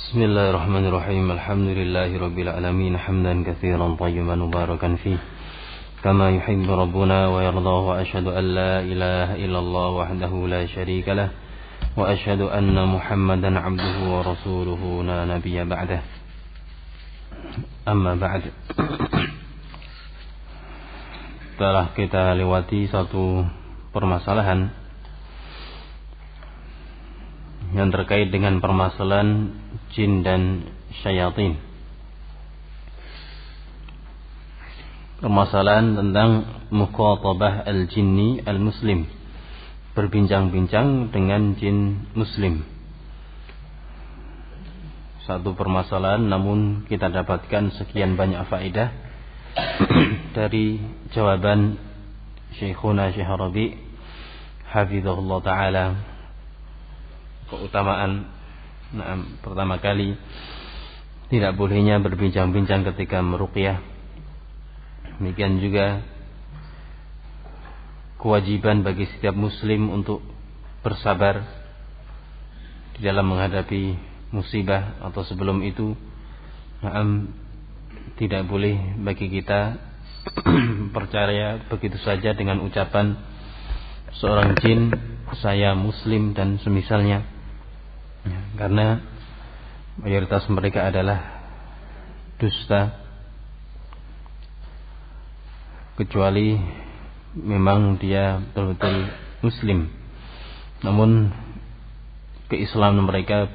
Bismillahirrahmanirrahim. Alhamdulillahirabbil alamin hamdan katsiran thayyiban mubarakan fih kama yuhibbu rabbuna wa yarda wa asyhadu an la ilaha illallah wahdahu la syarika lah wa asyhadu anna Muhammadan abduhu wa rasuluhu la nabiyya ba'dah. Amma ba'd. Telah kita lewati satu permasalahan yang terkait dengan permasalahan jin dan syayatin. Permasalahan tentang mukhatabah al-jinni al-muslim, berbincang-bincang dengan jin muslim. Satu permasalahan, namun kita dapatkan sekian banyak faedah dari jawaban Syekhuna Syekh Rabi' hafizahullah ta'ala. Keutamaan pertama kali tidak bolehnya berbincang-bincang ketika meruqyah. Demikian juga kewajiban bagi setiap muslim untuk bersabar di dalam menghadapi musibah, atau sebelum itu tidak boleh bagi kita percaya begitu saja dengan ucapan seorang jin, saya muslim dan semisalnya. Karena mayoritas mereka adalah dusta, kecuali memang dia betul-betul muslim. Namun keislaman mereka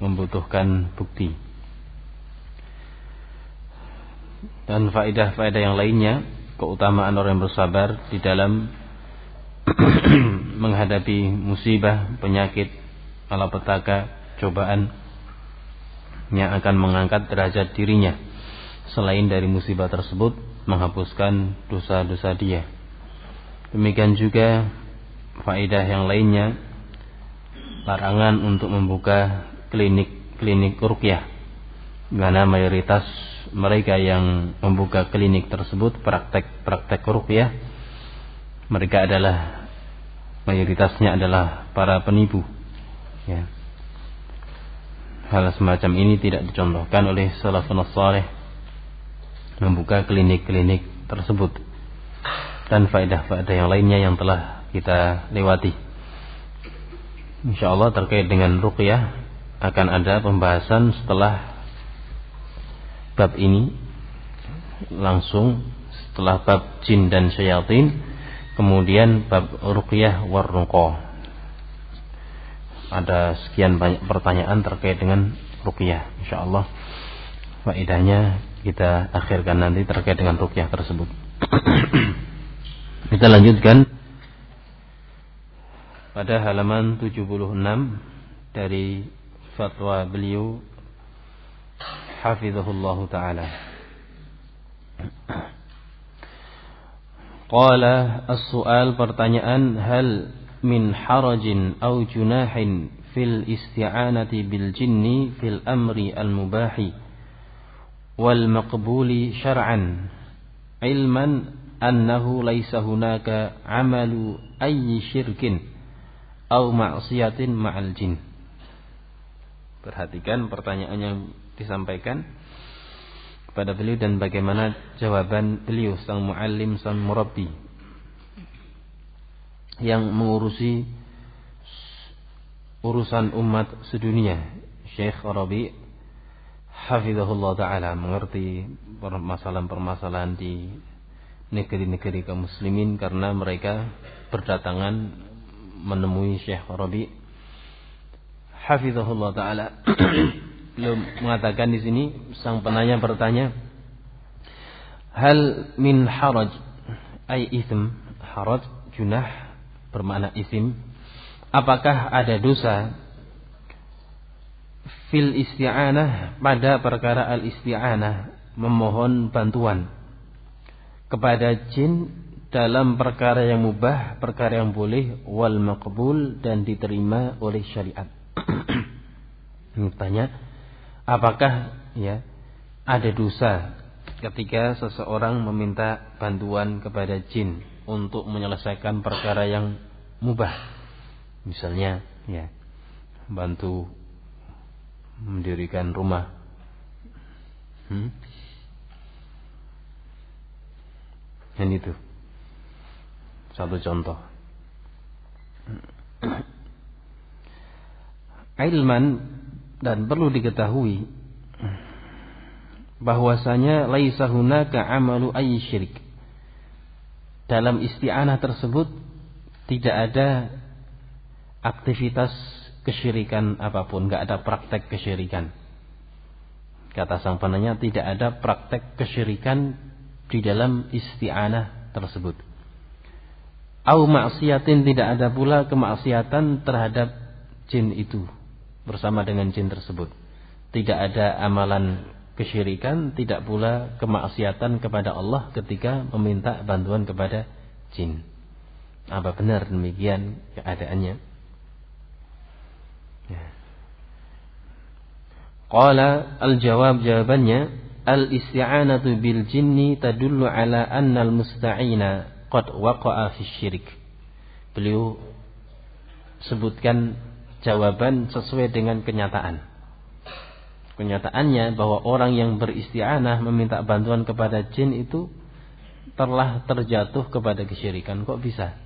membutuhkan bukti. Dan faedah-faedah yang lainnya, keutamaan orang yang bersabar di dalam menghadapi musibah, penyakit, malapetaka, cobaan yang akan mengangkat derajat dirinya, selain dari musibah tersebut menghapuskan dosa-dosa dia. Demikian juga faedah yang lainnya, larangan untuk membuka klinik ruqyah, karena mayoritas mereka yang membuka klinik tersebut, praktek ruqyah, mereka adalah mayoritasnya adalah para penipu. Ya. Hal semacam ini tidak dicontohkan oleh salafun saleh, membuka klinik-klinik tersebut. Dan faedah-faedah yang lainnya yang telah kita lewati. InsyaAllah terkait dengan ruqyah akan ada pembahasan setelah bab ini, langsung setelah bab jin dan syayatin, kemudian bab ruqyah war ruqa. Ada sekian banyak pertanyaan terkait dengan ruqyah. InsyaAllah faedahnya kita akhirkan nanti terkait dengan ruqyah tersebut. Kita lanjutkan pada halaman 76 dari fatwa beliau hafizahullah ta'ala. Qala as-su'al, pertanyaan, hal min harajin aw junahin fil isti'anati bil jinni fil amri al mubahi wal maqbuli syar'an ilman annahu laysa hunaka amalu ayyi syirkin aw ma'siyatin ma'al jin. Perhatikan pertanyaan yang disampaikan kepada beliau dan bagaimana jawaban beliau, sang muallim, sang murabbi yang mengurusi urusan umat sedunia. Syekh Rabi' hafizahullah ta'ala mengerti permasalahan-permasalahan di negeri-negeri kaum muslimin, karena mereka berdatangan menemui Syekh Rabi' hafizahullah ta'ala. Beliau mengatakan di sini, sang penanya bertanya, hal min haraj ay ism, haraj junah bermakna isim, apakah ada dosa fil isti'anah, pada perkara al-isti'anah, memohon bantuan kepada jin dalam perkara yang mubah, perkara yang boleh, wal maqbul, dan diterima oleh syariat. Tanya, apakah ada dosa ketika seseorang meminta bantuan kepada jin untuk menyelesaikan perkara yang mubah, misalnya bantu mendirikan rumah. Dan itu satu contoh. Ilman, dan perlu diketahui bahwasanya laisa hunaka amalu ayyi syirik. Dalam isti'anah tersebut tidak ada aktivitas kesyirikan apapun, enggak ada praktek kesyirikan. Kata sang penanya, tidak ada praktek kesyirikan di dalam isti'anah tersebut. Au maksiatin, tidak ada pula kemaksiatan terhadap jin itu bersama dengan jin tersebut. Tidak ada amalan kesyirikan, tidak pula kemaksiatan kepada Allah ketika meminta bantuan kepada jin. Apa benar demikian keadaannya? Qala al-jawab, jawabannya, al-isti'anatu bil jinni tadullu ala anna al-musta'ina qad waqa'a fi syirik. Beliau sebutkan jawaban sesuai dengan kenyataan. Kenyataannya bahwa orang yang beristi'anah meminta bantuan kepada jin itu telah terjatuh kepada kesyirikan. Kok bisa?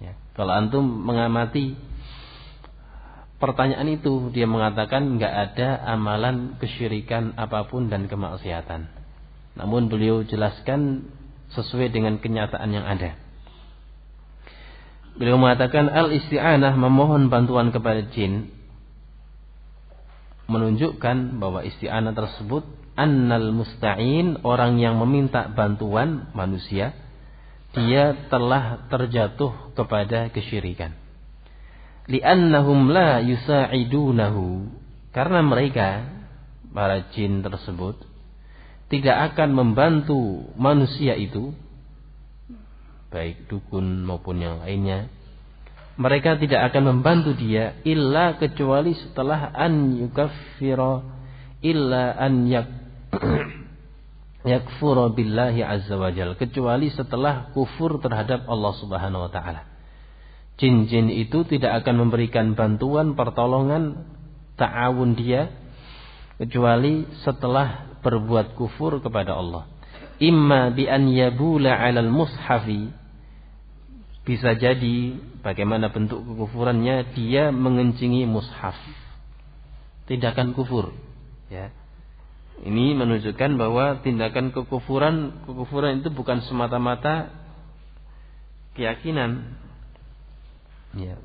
Ya. Kalau antum mengamati pertanyaan itu, dia mengatakan enggak ada amalan kesyirikan apapun dan kemaksiatan. Namun beliau jelaskan sesuai dengan kenyataan yang ada. Beliau mengatakan al-isti'anah, memohon bantuan kepada jin, menunjukkan bahwa isti'anah tersebut annal musta'in, orang yang meminta bantuan manusia, dia telah terjatuh kepada kesyirikan. Li'annahum la yusa'idunahu, karena mereka, para jin tersebut, tidak akan membantu manusia itu, baik dukun maupun yang lainnya. Mereka tidak akan membantu dia illa, kecuali setelah an yukaffira, illa an yakfura billahi azza wa jal, kecuali setelah kufur terhadap Allah subhanahu wa ta'ala. Jin-jin itu tidak akan memberikan bantuan, pertolongan, ta'awun dia, kecuali setelah berbuat kufur kepada Allah. Imma bi an yabula 'alal mushafi, bisa jadi bagaimana bentuk kekufurannya, dia mengencingi mushaf. Tindakan kufur, ya. Ini menunjukkan bahwa tindakan kekufuran itu bukan semata-mata keyakinan, ya,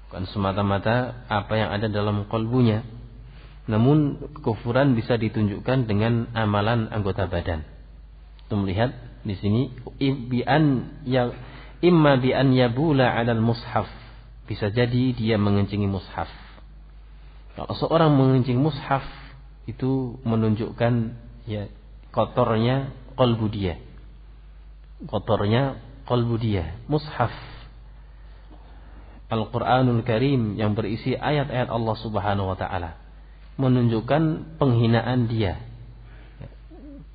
bukan semata-mata apa yang ada dalam kalbunya. Namun kekufuran bisa ditunjukkan dengan amalan anggota badan. Kita melihat di sini imma bi an yabula 'alal mushaf, bisa jadi dia mengencingi mushaf. Kalau seorang mengencing mushaf, itu menunjukkan, ya, kotornya qalbu dia. Kotornya qalbu dia. Mushaf Al-Qur'anul Karim yang berisi ayat-ayat Allah Subhanahu wa taala menunjukkan penghinaan dia.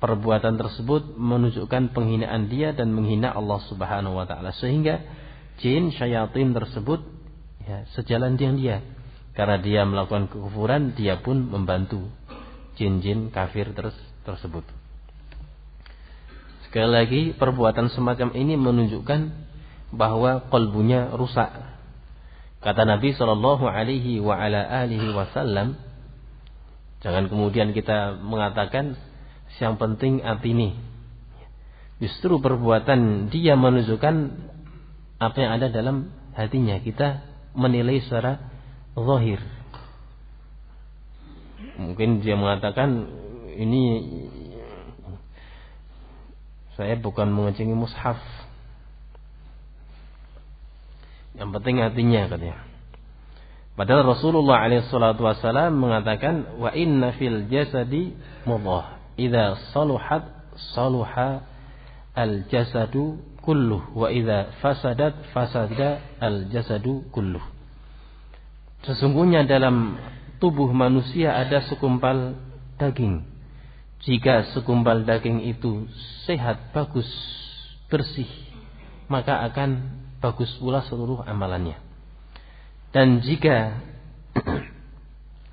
Perbuatan tersebut menunjukkan penghinaan dia dan menghina Allah Subhanahu wa taala, sehingga jin syayatin tersebut, ya, sejalan dengan dia. Karena dia melakukan kekufuran, dia pun membantu jin-jin kafir tersebut. Sekali lagi, perbuatan semacam ini menunjukkan bahwa qalbunya rusak. Kata Nabi sallallahu alaihi wa ala alihi wasallam, jangan kemudian kita mengatakan yang penting hati ini. Justru perbuatan dia menunjukkan apa yang ada dalam hatinya. Kita menilai secara zahir. Mungkin dia mengatakan, ini saya bukan mengencingi mushaf, yang penting hatinya, katanya. Padahal Rasulullah SAW mengatakan, wa inna fil jasadi mudghah, idza saluhat saluha al jasadu kulluh, wa idza fasadat fasada al jasadu kulluh. Sesungguhnya dalam tubuh manusia ada segumpal daging. Jika segumpal daging itu sehat, bagus, bersih, maka akan bagus pula seluruh amalannya. Dan jika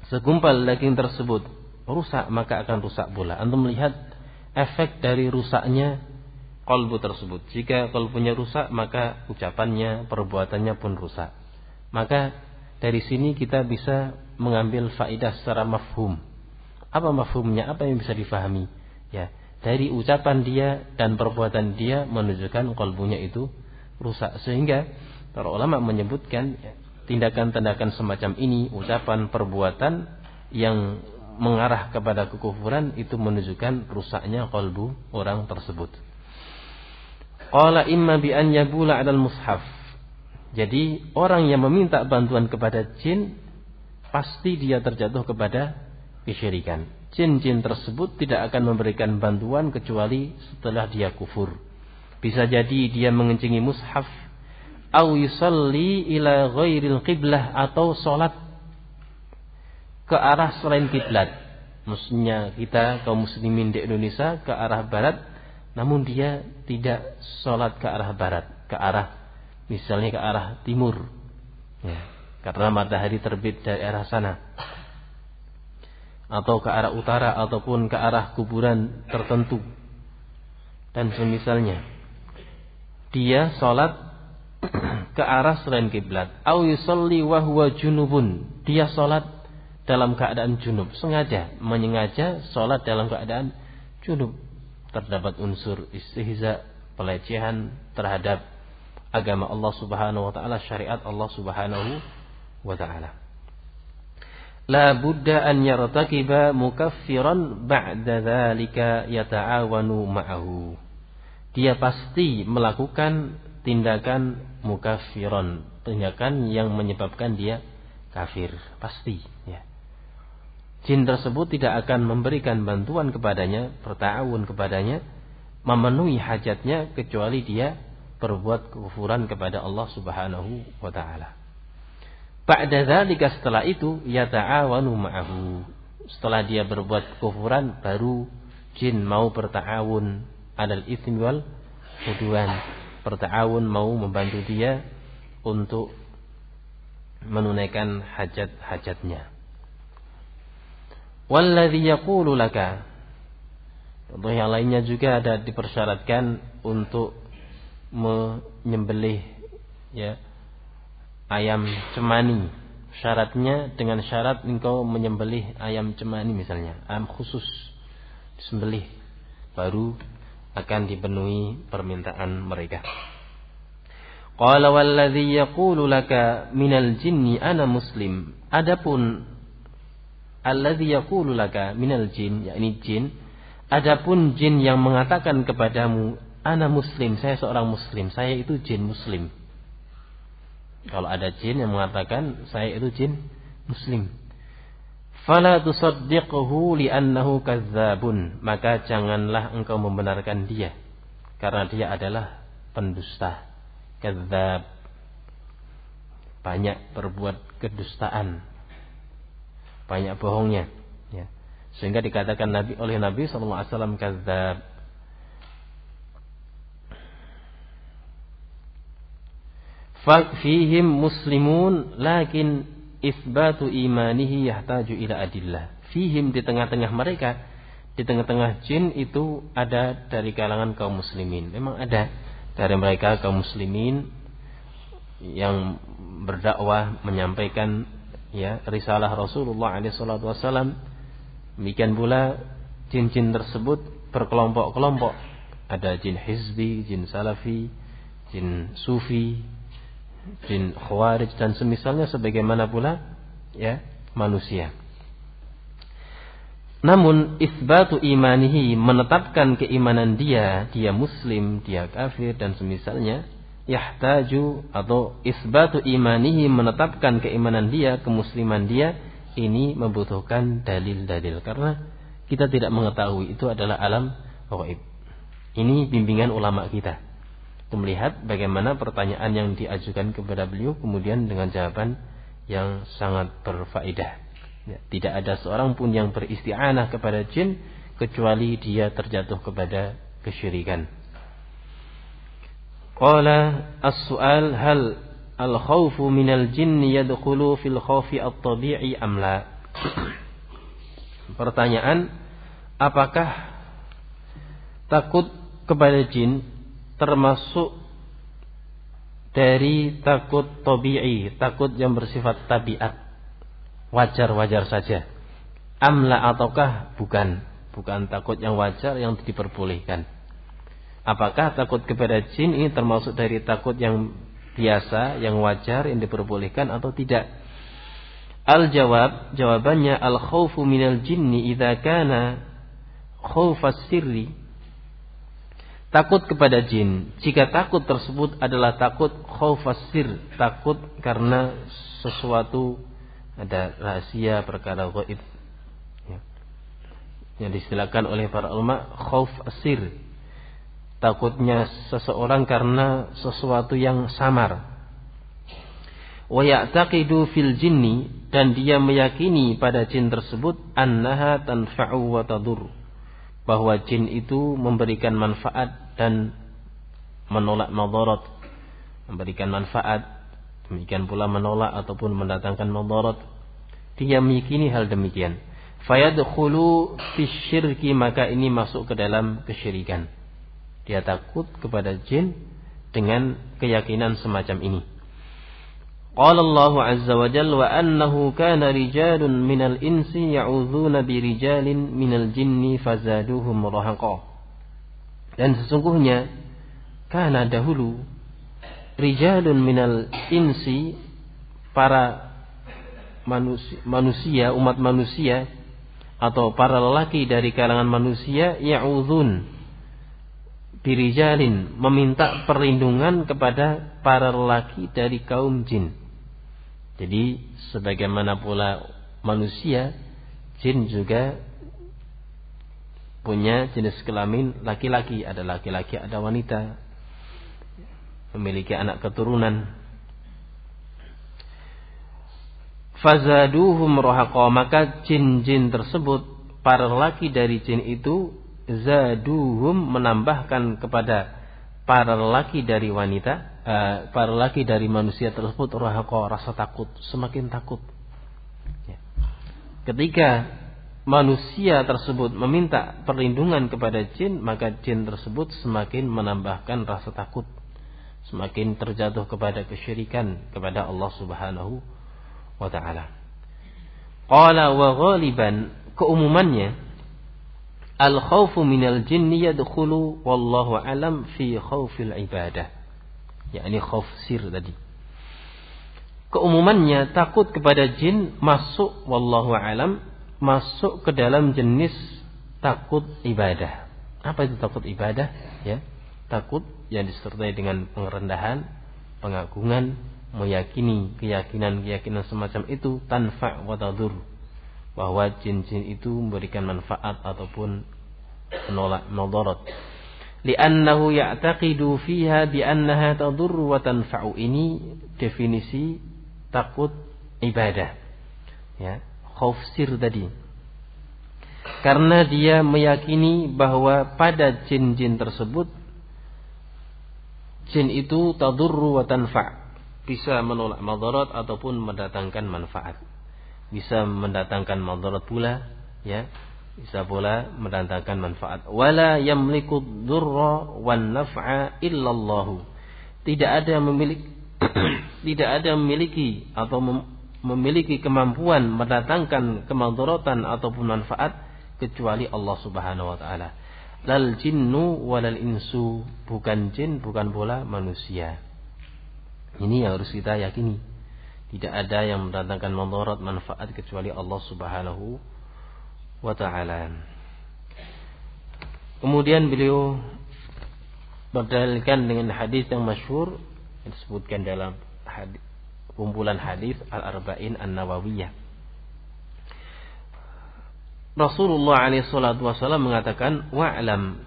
segumpal daging tersebut rusak, maka akan rusak pula. Antum melihat efek dari rusaknya qalbu tersebut. Jika qalbunya rusak, maka ucapannya, perbuatannya pun rusak. Maka dari sini kita bisa mengambil faedah secara mafhum. Apa mafhumnya? Apa yang bisa difahami? Ya, dari ucapan dia dan perbuatan dia menunjukkan qalbunya itu rusak. Sehingga para ulama menyebutkan tindakan-tindakan semacam ini, ucapan, perbuatan yang mengarah kepada kekufuran itu menunjukkan rusaknya qalbu orang tersebut. Qala imma bi an yabula 'alal mushaf. Jadi orang yang meminta bantuan kepada jin pasti dia terjatuh kepada kesyirikan. Jin-jin tersebut tidak akan memberikan bantuan kecuali setelah dia kufur. Bisa jadi dia mengencingi mushaf, au yusalli ila ghairil qiblah, atau salat ke arah selain kiblat. Maksudnya kita kaum muslimin di Indonesia ke arah barat, namun dia tidak salat ke arah barat, ke arah misalnya ke arah timur. Ya, karena matahari terbit dari arah sana. Atau ke arah utara ataupun ke arah kuburan tertentu. Dan semisalnya. Dia salat ke arah selain kiblat. Au yusalli wa huwa junubun. Dia salat dalam keadaan junub, menyengaja salat dalam keadaan junub. Terdapat unsur istihza, pelecehan terhadap agama Allah Subhanahu wa taala, syariat Allah Subhanahu wa taala. La budda an yartakiba mukaffiran ba'da dzalika yata'awanu ma'ahu. Dia pasti melakukan tindakan mukaffiran, tindakan yang menyebabkan dia kafir, pasti ya. Jin tersebut tidak akan memberikan bantuan kepadanya, berta'awun kepadanya, memenuhi hajatnya kecuali dia berbuat kekufuran kepada Allah Subhanahu wa taala. Ba'da dzalika, setelah itu yata'awanu ma'ahu. Setelah dia berbuat kekufuran, baru jin mau berta'awun alal itsmi wal udwan. Berta'awun mau membantu dia untuk menunaikan hajat-hajatnya. Walladzi yaqulu laka. Contoh yang lainnya juga ada dipersyaratkan untuk menyembelih ya ayam cemani. Syaratnya dengan syarat engkau menyembelih ayam cemani misalnya, ayam khusus disembelih, baru akan dipenuhi permintaan mereka. Qala walladzi yaqulu laka minal jinni ana muslim. Adapun alladzi yaqulu laka minal jin, yakni jin, adapun jin yang mengatakan kepadamu ana muslim, saya seorang muslim, saya itu jin muslim. Kalau ada jin yang mengatakan saya itu jin muslim, fala tusaddiqhu li'annahu kadzdzabun, maka janganlah engkau membenarkan dia karena dia adalah pendusta. Kadzdzab, banyak berbuat kedustaan, banyak bohongnya ya. Sehingga dikatakan oleh Nabi sallallahu alaihi wasallam kadzdzab. Fihim muslimun lakin isbatu imanihi yahtaju ila adillah. Fihim, di tengah-tengah mereka, di tengah-tengah jin itu ada dari kalangan kaum muslimin. Memang ada dari mereka kaum muslimin yang berdakwah, menyampaikan ya risalah Rasulullah SAW. Demikian pula jin-jin tersebut berkelompok-kelompok. Ada jin hizbi, jin salafi, jin sufi, jin khawarij dan semisalnya, sebagaimana pula ya manusia. Namun isbatu imanihi, menetapkan keimanan dia muslim, dia kafir dan semisalnya, yahtaju, atau isbatu imanihi, menetapkan keimanan dia, kemusliman dia, ini membutuhkan dalil-dalil karena kita tidak mengetahui, itu adalah alam ghaib. Ini bimbingan ulama kita. Untuk melihat bagaimana pertanyaan yang diajukan kepada beliau kemudian dengan jawaban yang sangat berfaedah. Ya, tidak ada seorang pun yang beristi'anah kepada jin kecuali dia terjatuh kepada kesyirikan. Qala as-su'al hal al-khawfu minal jinni yadkhulu fil khawfi at-tabi'i am la? Pertanyaan, apakah takut kepada jin termasuk dari takut tabi'i, takut yang bersifat tabiat, wajar-wajar saja? Amla ataukah bukan takut yang wajar yang diperbolehkan? Apakah takut kepada jin ini termasuk dari takut yang biasa, yang wajar, yang diperbolehkan atau tidak? Jawabannya al-khawfu minal jinni idza kana khawfas sirri. Takut kepada jin, jika takut tersebut adalah takut khawfas sir, takut karena sesuatu, ada rahasia, perkara gaib, ya, yang distilahkan oleh para ulama khauf asir, takutnya seseorang karena sesuatu yang samar. Wa ya'taqidu fil jinni, dan dia meyakini pada jin tersebut annaha tanfa'u wa tadur, bahwa jin itu memberikan manfaat dan menolak madarat, memberikan manfaat, demikian pula menolak ataupun mendatangkan madarat. Dia meyakini hal demikian. Fayadkhulu fisyirki, maka ini masuk ke dalam kesyirikan. Dia takut kepada jin dengan keyakinan semacam ini. Qala Allah azza wa jalla wa annahu kana rijalun minal insi ya'udzuuna birijalin minal jinni fazaduhum rahaqa. Dan sesungguhnya kana dahulu rijalun minal insi, para manusia, umat manusia atau para lelaki dari kalangan manusia, ya'udzun birijalin, meminta perlindungan kepada para lelaki dari kaum jin. Jadi sebagaimana pula manusia, jin juga punya jenis kelamin laki-laki, ada laki-laki, ada wanita, memiliki anak keturunan. Fazaduhum rahaqa, maka jin-jin tersebut, para lelaki dari jin itu, zaduhum, menambahkan kepada para lelaki dari wanita, para lelaki dari manusia tersebut, rahaqa, rasa takut, semakin takut. Ya. Ketika manusia tersebut meminta perlindungan kepada jin, maka jin tersebut semakin menambahkan rasa takut, semakin terjatuh kepada kesyirikan kepada Allah Subhanahu wa ta'ala. Qala wa ghaliban, keumumannya al-khawfu minal jinni yadkhulu wallahu alam fi khawfil ibadah, yakni khawf sir tadi. Keumumannya takut kepada jin masuk, wallahu alam, masuk ke dalam jenis takut ibadah. Apa itu takut ibadah? Ya, takut yang disertai dengan pengerendahan, pengagungan, meyakini keyakinan semacam itu, tanfa' wa tadur, bahwa jin-jin itu memberikan manfaat ataupun menolak madarat. Li'annahu ya'taqidu fiha bi'annaha tadur wa tanfa'u. Ini definisi takut ibadah. Ya, khauf sir tadi. Karena dia meyakini bahwa pada jin-jin tersebut, jin itu tadurru wa tanfa', bisa menolak madarat ataupun mendatangkan manfaat. Bisa mendatangkan madarat pula, ya, bisa pula mendatangkan manfaat. Wala yamliku dzurra wan naf'a illallah. Tidak ada memiliki atau memiliki kemampuan mendatangkan kemadaratan ataupun manfaat kecuali Allah Subhanahu wa taala. Lal jinnu walal insu, bukan jin, bukan pula manusia. Ini yang harus kita yakini. Tidak ada yang mendatangkan madarat manfaat kecuali Allah Subhanahu wa ta'ala. Kemudian beliau berdalilkan dengan hadis yang masyhur yang disebutkan dalam kumpulan hadis Al-Arba'in An-Nawawiyah. Rasulullah alaihi salatu wasallam mengatakan, wa'lam,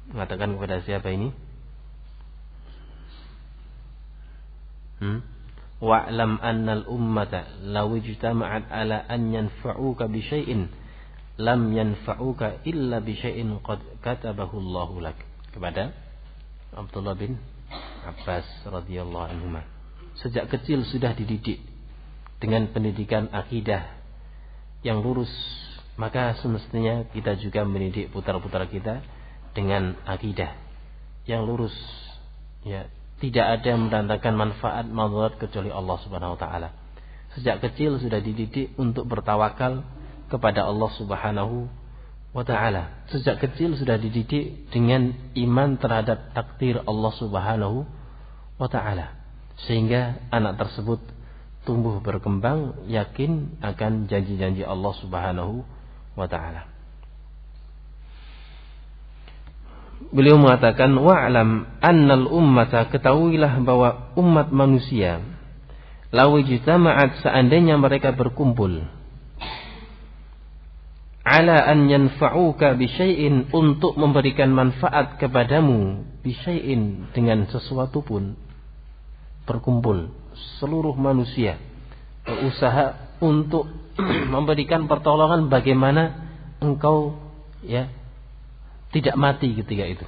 mengatakan kepada siapa ini? Wa'lam annal ummata law ijtama'at ala an yanfa'uka bi syai'in lam yanfa'uka illa bi syai'in qad katabahu Allahu lak. Kepada Abdullah bin Abbas radhiyallahu anhuma. Sejak kecil sudah dididik dengan pendidikan akidah, yang lurus, maka semestinya kita juga mendidik putra-putra kita dengan akidah yang lurus, ya, tidak ada yang mendatangkan manfaat madarat kecuali Allah Subhanahu wa taala. Sejak kecil sudah dididik untuk bertawakal kepada Allah Subhanahu wa taala. Sejak kecil sudah dididik dengan iman terhadap takdir Allah Subhanahu wa taala, sehingga anak tersebut tumbuh berkembang yakin akan janji-janji Allah Subhanahu wa taala. Beliau mengatakan, wa'lam annal ummata, ketahuilah bahwa umat manusia, law ijtama'at, seandainya mereka berkumpul, ala an yanfa'uka bi syai'in, untuk memberikan manfaat kepadamu, bi syai'in, dengan sesuatu pun, berkumpul seluruh manusia berusaha untuk memberikan pertolongan bagaimana engkau, ya, tidak mati ketika itu.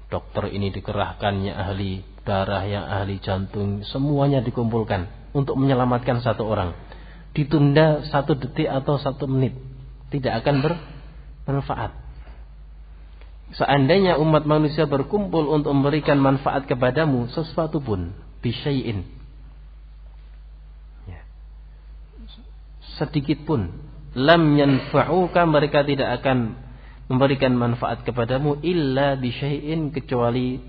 Dokter ini dikerahkannya, ahli darah, yang ahli jantung, semuanya dikumpulkan untuk menyelamatkan satu orang. Ditunda 1 detik atau 1 menit, tidak akan bermanfaat. Seandainya umat manusia berkumpul untuk memberikan manfaat kepadamu, sesuatu pun, bisyai'in, ya, sedikit pun, lam yanfa'uka, mereka tidak akan memberikan manfaat kepadamu, illa bisyai'in, kecuali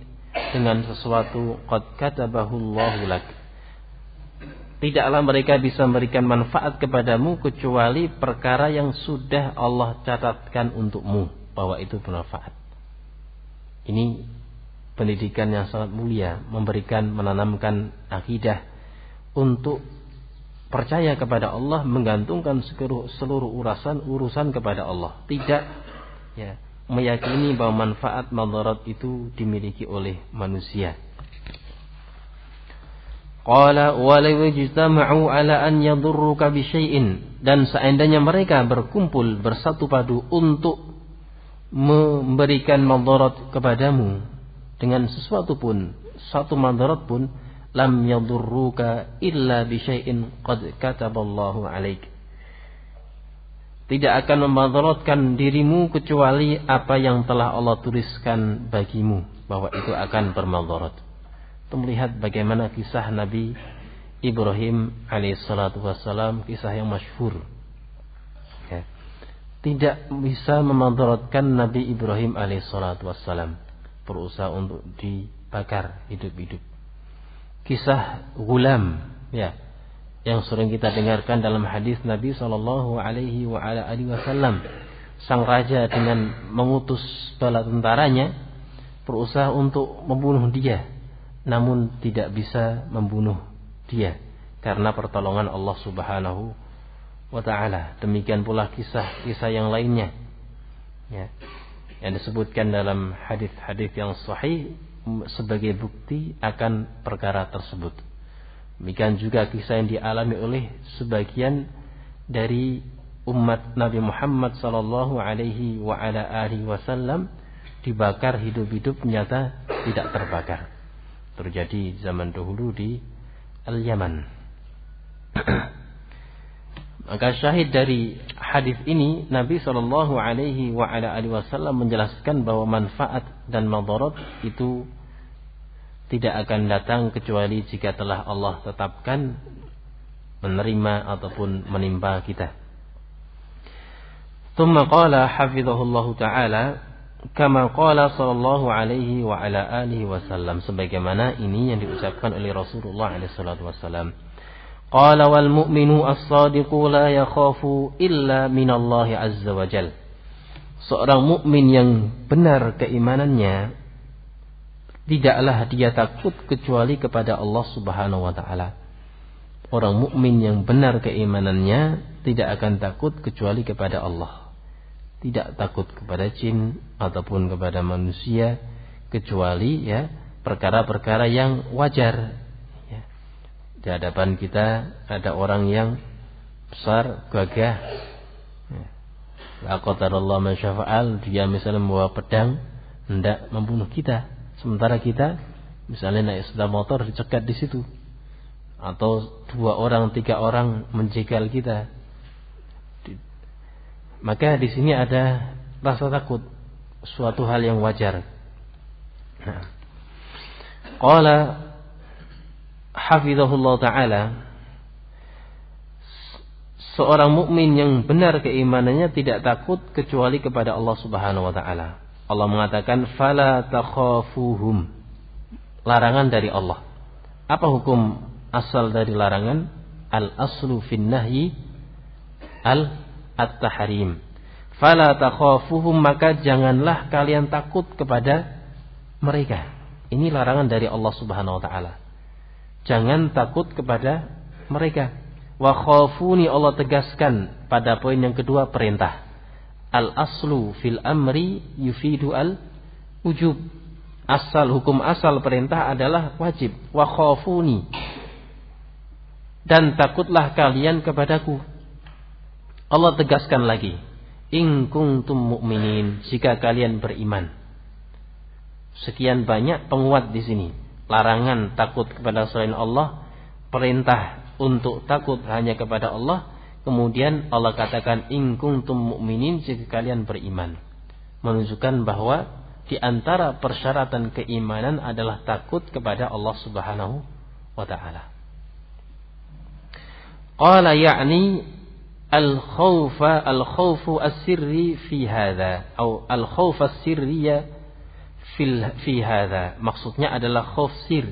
dengan sesuatu qad katabahu Allahu lak. Tidaklah mereka bisa memberikan manfaat kepadamu kecuali perkara yang sudah Allah catatkan untukmu bahwa itu bermanfaat. Ini pendidikan yang sangat mulia, menanamkan akidah untuk percaya kepada Allah, menggantungkan seluruh urusan kepada Allah. Tidak, ya, meyakini bahwa manfaat madarat itu dimiliki oleh manusia. Qala walau ijtama'u ala an yadurruka bi syai'in, dan seandainya mereka berkumpul bersatu padu untuk memberikan madarat kepadamu dengan sesuatu pun, satu madarat pun, lam yadurruka illa bi syai'in qad kataballahu 'alaik, tidak akan memadaratkan dirimu kecuali apa yang telah Allah tuliskan bagimu bahwa itu akan bermadarat. Kita melihat bagaimana kisah Nabi Ibrahim alaihissalatu wassalam, kisah yang masyhur, ya. Tidak bisa memadaratkan Nabi Ibrahim alaihissalatu wassalam, berusaha untuk dibakar hidup-hidup. Kisah gulam, ya, yang sering kita dengarkan dalam hadis Nabi sallallahu alaihi wasallam. Sang raja dengan mengutus bala tentaranya berusaha untuk membunuh dia, namun tidak bisa membunuh dia karena pertolongan Allah Subhanahu wa taala. Demikian pula kisah-kisah yang lainnya, ya, yang disebutkan dalam hadis-hadis yang sahih sebagai bukti akan perkara tersebut. Demikian juga kisah yang dialami oleh sebagian dari umat Nabi Muhammad sallallahu alaihi wasallam, dibakar hidup-hidup, nyata tidak terbakar. Terjadi zaman dahulu di Al-Yaman. Maka syahid dari hadis ini, Nabi sallallahu alaihi wasallam menjelaskan bahwa manfaat dan madarat itu tidak akan datang kecuali jika telah Allah tetapkan menerima ataupun menimpa kita. Tsumma qala hafizahullahu taala kama qala sallallahu alaihi wasallam, sebagaimana ini yang diucapkan oleh Rasulullah alaihi salatu wasallam. Qala wal mu'minu as-sadiqu la yakhafu illa minallahi azza wa jal. Seorang mukmin yang benar keimanannya, tidaklah dia takut kecuali kepada Allah Subhanahu wa taala. Orang mukmin yang benar keimanannya tidak akan takut kecuali kepada Allah. Tidak takut kepada jin ataupun kepada manusia, kecuali, ya, perkara-perkara yang wajar. Di hadapan kita ada orang yang besar, gagah, la qadarallah ma syafa'al, dia misalnya membawa pedang hendak membunuh kita, sementara kita misalnya naik sepeda motor dicegat di situ, atau 2 orang 3 orang menjegal kita, Maka di sini ada rasa takut, suatu hal yang wajar. Nah, qala hafizahullah taala, seorang mukmin yang benar keimanannya tidak takut kecuali kepada Allah Subhanahu wa taala. Allah mengatakan fala takhafuhum, larangan dari Allah. Apa hukum asal dari larangan? Al aslu fin nahyi at-tahrim. Fala takhafuhum, maka janganlah kalian takut kepada mereka. Ini larangan dari Allah Subhanahu wa taala. Jangan takut kepada mereka. Wa khafuni, Allah tegaskan pada poin yang kedua perintah. Al aslu fil amri yufidu al ujub. Asal, hukum asal perintah adalah wajib. Wa khafuni, dan takutlah kalian kepadaku. Allah tegaskan lagi, in kuntum mu'minin, jika kalian beriman. Sekian banyak penguat di sini. Larangan takut kepada selain Allah, perintah untuk takut hanya kepada Allah. Kemudian Allah katakan in kuntum mu'minin, jika kalian beriman. Menunjukkan bahwa di antara persyaratan keimanan adalah takut kepada Allah Subhanahu wa taala. Qala ya'ni al-khawfu as-sirri fi hadha, atau al-khawf as-sirriya fi hadha. Maksudnya adalah khauf sir,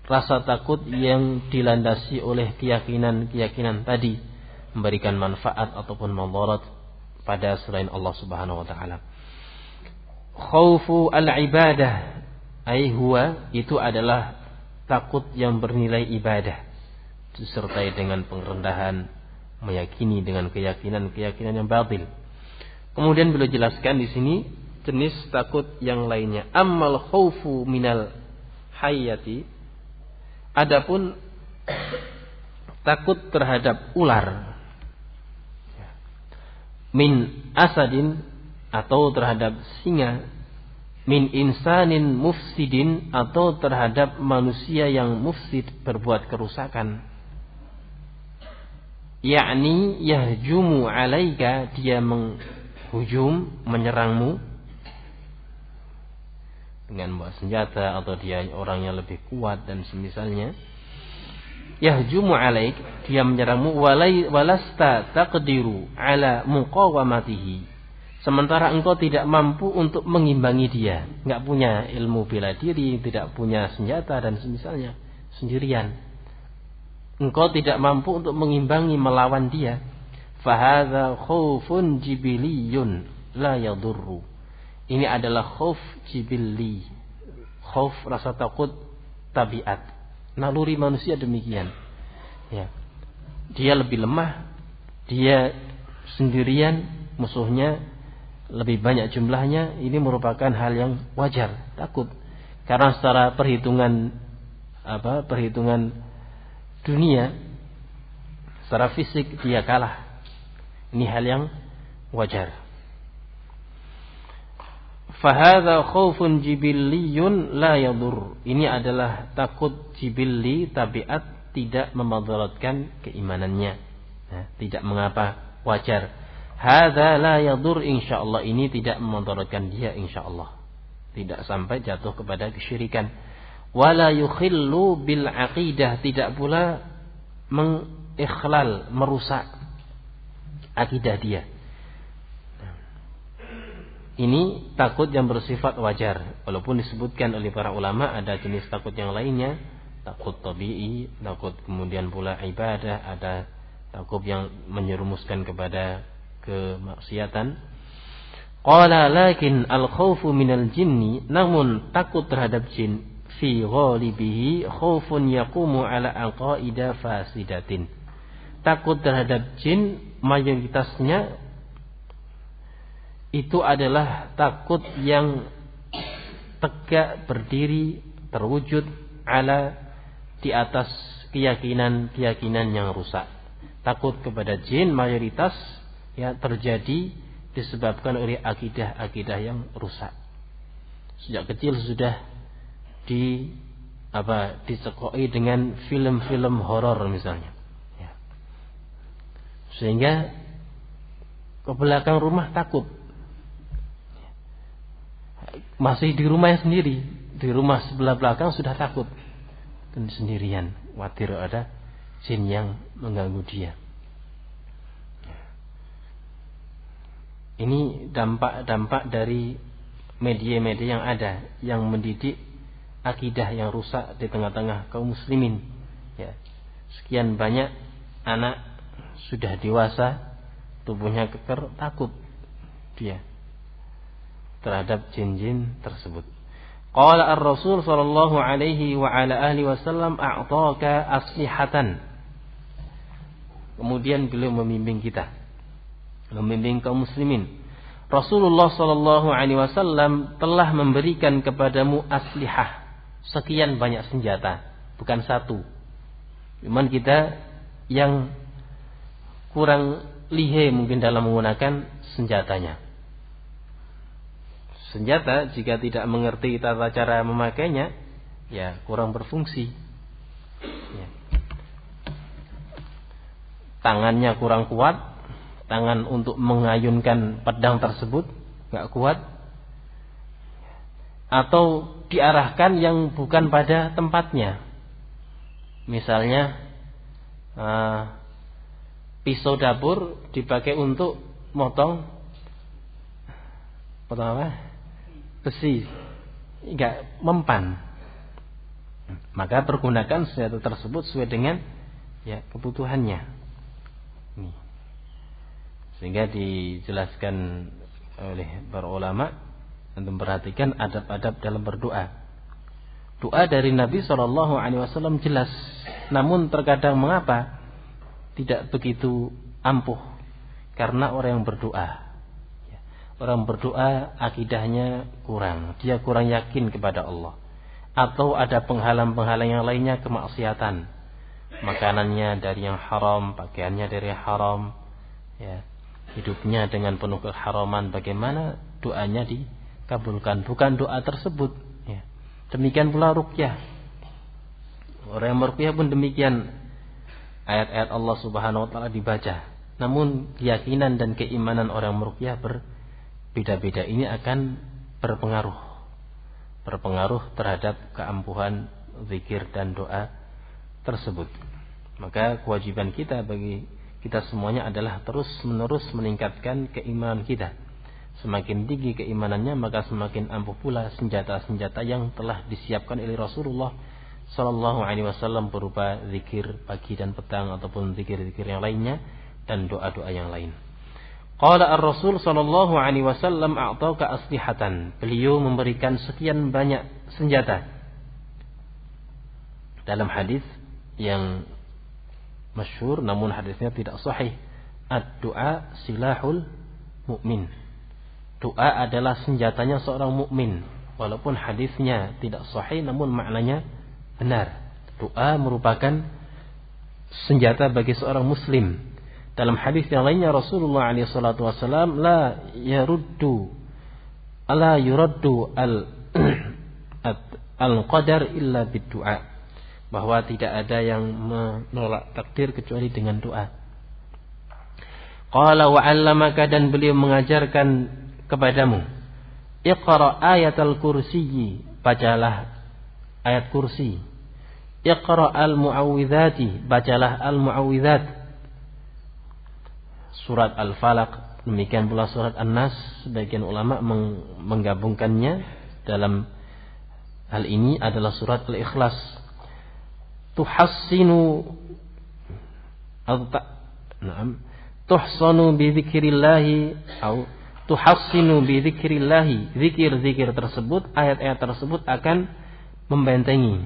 rasa takut yang dilandasi oleh keyakinan tadi, memberikan manfaat ataupun madarat pada selain Allah Subhanahu wa taala. Khaufu al-ibadah, ai huwa, itu adalah takut yang bernilai ibadah, disertai dengan pengrendahan, meyakini dengan keyakinan yang batil. Kemudian beliau jelaskan di sini jenis takut yang lainnya. Ammal khaufu minal hayyati, adapun takut terhadap ular, min asadin, atau terhadap singa, min insanin mufsidin, atau terhadap manusia yang mufsid, berbuat kerusakan. Yakni yahjumu alaika, dia menghujum, menyerangmu dengan bawa senjata, atau dia orangnya lebih kuat dan semisalnya. Yahjumu alaik, dia menyerangmu, walasta taqdiru ala muqawamatihi, sementara engkau tidak mampu untuk mengimbangi dia, enggak punya ilmu bela diri, tidak punya senjata dan semisalnya, sendirian. Engkau tidak mampu untuk mengimbangi, melawan dia. Fahadha khaufun jibiliyun la yadurru. Ini adalah khauf jibilli, khauf rasa takut tabiat, naluri manusia demikian. Ya. Dia lebih lemah, dia sendirian, musuhnya lebih banyak jumlahnya, ini merupakan hal yang wajar, takut. Karena secara perhitungan dunia, secara fisik dia kalah. Ini hal yang wajar. Fahadha khaufun jibilliyun la yadur. Ini adalah takut jibilli, tabiat, tidak memadaratkan keimanannya. Nah, tidak mengapa, wajar. Hadza la yadur, insyaallah, ini tidak memudaratkan dia insyaallah. Tidak sampai jatuh kepada kesyirikan. Wala yukhillu bil aqidah, tidak pula mengikhlal, merusak akidah dia. Ini takut yang bersifat wajar. Walaupun disebutkan oleh para ulama ada jenis takut yang lainnya, takut tabi'i, takut kemudian pula ibadah, ada takut yang menyerumuskan kepada kemaksiatan. Qala lakin al-khawfu minal jinni, namun takut terhadap jin, fi ghalibihi khaufun yaqumu ala aqaida fasidatin. Takut terhadap jin mayoritasnya itu adalah takut yang tegak berdiri, terwujud ala, di atas keyakinan yang rusak. Takut kepada jin mayoritas ya terjadi disebabkan oleh akidah yang rusak. Sejak kecil sudah dicekoi dengan film-film horor misalnya. Ya. Sehingga ke belakang rumah takut. Masih di rumahnya sendiri, di rumah sebelah belakang sudah takut. Dan sendirian, khawatir ada jin yang mengganggu dia. Ini dampak-dampak dari media-media yang ada, yang mendidik akidah yang rusak di tengah-tengah kaum muslimin. Ya. Sekian banyak anak sudah dewasa, tubuhnya keker, takut dia terhadap jin-jin tersebut. Qala ar-Rasul sallallahu alaihi wa ala alihi wasallam a'taka aslihatan. Kemudian beliau membimbing kita, membimbing kaum muslimin. Rasulullah sallallahu alaihi wasallam telah memberikan kepadamu aslihah, sekian banyak senjata, bukan satu. Cuman kita yang kurang lihai mungkin dalam menggunakan senjatanya. Senjata jika tidak mengerti tata cara memakainya, ya kurang berfungsi. Ya. Tangannya kurang kuat, tangan untuk mengayunkan pedang tersebut nggak kuat, atau diarahkan yang bukan pada tempatnya. Misalnya pisau dapur dipakai untuk motong apa? Besi, enggak mempan. Maka pergunakan senjata tersebut sesuai dengan ya kebutuhannya. Nih. Sehingga dijelaskan oleh para ulama untuk memperhatikan adab-adab dalam berdoa. Doa dari Nabi SAW jelas, namun terkadang mengapa tidak begitu ampuh? Karena orang yang berdoa, orang berdoa akidahnya kurang, dia kurang yakin kepada Allah, atau ada penghalang-penghalang yang lainnya, kemaksiatan, makanannya dari yang haram, pakaiannya dari yang haram, ya, hidupnya dengan penuh keharaman. Bagaimana doanya dikabulkan? Bukan doa tersebut. Ya. Demikian pula ruqyah. Orang yang meruqyah pun demikian. Ayat-ayat Allah Subhanahu Wa Taala dibaca, namun keyakinan dan keimanan orang meruqyah berbeda-beda. Ini akan berpengaruh terhadap keampuhan zikir dan doa tersebut. Maka kewajiban kita bagi kita semuanya adalah terus-menerus meningkatkan keimanan kita. Semakin tinggi keimanannya, maka semakin ampuh pula senjata-senjata yang telah disiapkan oleh Rasulullah Sallallahu Alaihi Wasallam berupa zikir pagi dan petang ataupun zikir-zikir yang lainnya dan doa-doa yang lain. Qala ar-Rasul sallallahu alaihi wasallam a'taka aslihatan. Beliau memberikan sekian banyak senjata. Dalam hadis yang masyhur namun hadisnya tidak sahih, ad-du'a silahul mu'min. Doa adalah senjatanya seorang mukmin. Walaupun hadisnya tidak sahih namun maknanya benar. Doa merupakan senjata bagi seorang muslim. Dalam hadis yang lainnya Rasulullah SAW la yuraddu al-qadar illa bid-du'a, bahwa tidak ada yang menolak takdir kecuali dengan doa. Qala wa 'allamaka, dan beliau mengajarkan kepadamu, iqra ayatal kursiyyi, bacalah ayat kursi. Iqra al-mu'awwidzati, bacalah al-mu'awwidzat. Surat Al-Falaq, demikian pula surat An-Nas. Sebagian ulama menggabungkannya dalam hal ini adalah surat Al-Ikhlas. Tuhsanu bi dzikrillahi atau tuhassinu bi dzikrillahi. Zikir-zikir tersebut, ayat-ayat tersebut akan membentengi,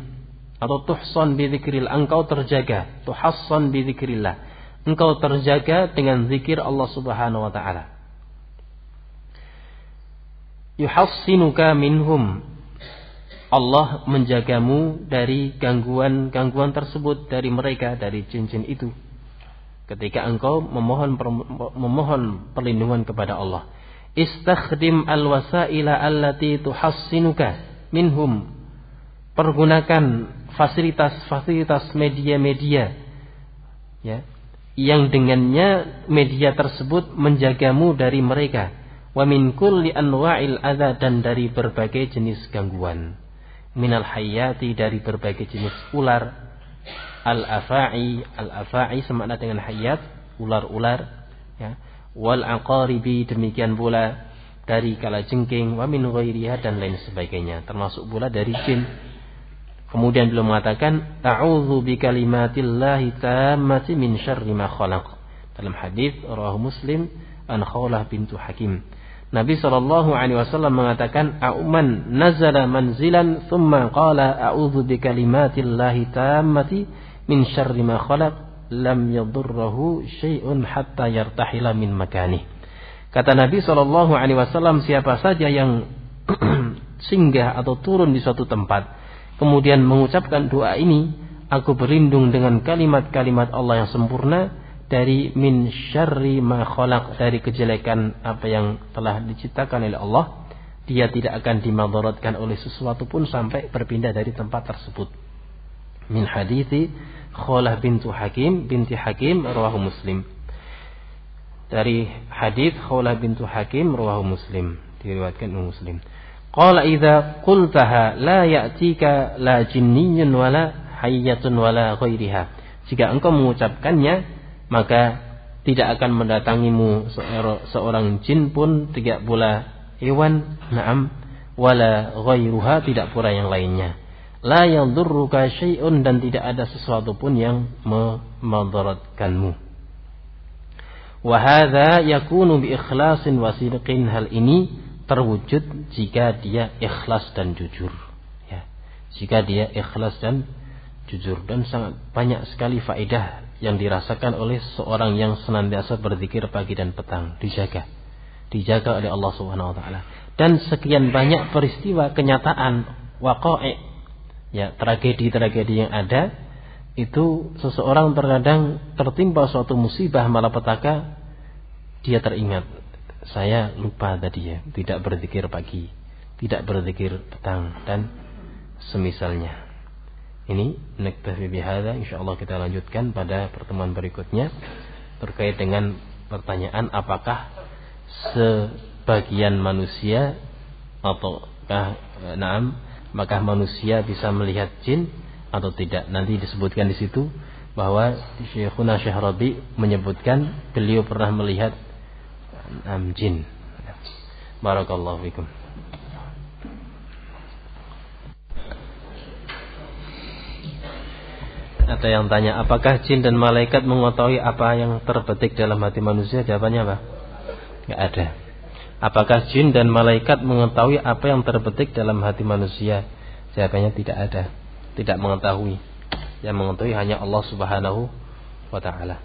atau tuhsan bi dzikrillah, engkau terjaga. Tuhassan bi dzikrillah, engkau terjaga dengan zikir Allah Subhanahu wa taala. Yuhassinuka minhum, Allah menjagamu dari gangguan-gangguan tersebut, dari mereka, dari jin-jin itu. Ketika engkau memohon perlindungan kepada Allah. Istakhdim al-wasaila allati tuhassinuka minhum. Pergunakan fasilitas-fasilitas media-media, ya, yang dengannya media tersebut menjagamu dari mereka, wa min kulli anwa'il adza, dan dari berbagai jenis gangguan, minal hayati, dari berbagai jenis ular, al-afa'i semakna dengan hayat, ular-ular, ya, wal aqaribi, demikian pula dari kalajengking, wa min ghairiha, dan lain sebagainya, termasuk pula dari jin. Kemudian beliau mengatakan, a'udzu bikalimatillahi tammati min syarri ma khalaq. Dalam hadis rawahu Muslim an Khawlah bintu Hakim, Nabi SAW mengatakan, "A'man nazala manzilan thumma qala a'udzu bikalimatillahi tammati min syarri ma khalaq lam yadurruhu syai'un hatta yartahila min makani." Kata Nabi SAW, siapa saja yang singgah atau turun di suatu tempat kemudian mengucapkan doa ini, aku berlindung dengan kalimat-kalimat Allah yang sempurna dari min syarri ma khalaq, dari kejelekan apa yang telah diciptakan oleh Allah. Dia tidak akan dimadaratkan oleh sesuatu pun sampai berpindah dari tempat tersebut. Min hadithi Khawlah binti Hakim rawahu Muslim. Dari hadis Khawlah binti Hakim rawahu Muslim, diriwayatkan oleh Muslim. Qala idza qultaha la ya'tika la jinniyyun wala hayyatun wala ghairiha. Jika engkau mengucapkannya, maka tidak akan mendatangimu seorang jin pun, tidak pula hewan, na'am, wala ghairuha, tidak pula yang lainnya. La yadurruka syai'un, dan tidak ada sesuatu pun yang memudaratkanmu. Wa hadza yakunu bi ikhlasin wa sidqin. Hal ini terwujud jika dia ikhlas dan jujur, ya. Jika dia ikhlas dan jujur, dan sangat banyak sekali faedah yang dirasakan oleh seorang yang senantiasa berzikir pagi dan petang, dijaga oleh Allah Subhanahu wa taala. Dan sekian banyak peristiwa kenyataan waqa'i, ya, tragedi-tragedi yang ada, itu seseorang terkadang tertimpa suatu musibah malapetaka, dia teringat, saya lupa tadi, ya, tidak berzikir pagi, tidak berzikir petang, dan semisalnya. Ini naktafi bihadza, insyaallah kita lanjutkan pada pertemuan berikutnya terkait dengan pertanyaan apakah sebagian manusia ataukah maka manusia bisa melihat jin atau tidak. Nanti disebutkan di situ bahwa Syekhuna Syekh Rabi menyebutkan beliau pernah melihat jin. Barakallahu fikum. Ada yang tanya, apakah jin dan malaikat mengetahui apa yang terbetik dalam hati manusia? Jawabannya apa? Enggak ada. Apakah jin dan malaikat mengetahui apa yang terbetik dalam hati manusia? Jawabannya tidak ada. Tidak mengetahui. Yang mengetahui hanya Allah Subhanahu wa taala.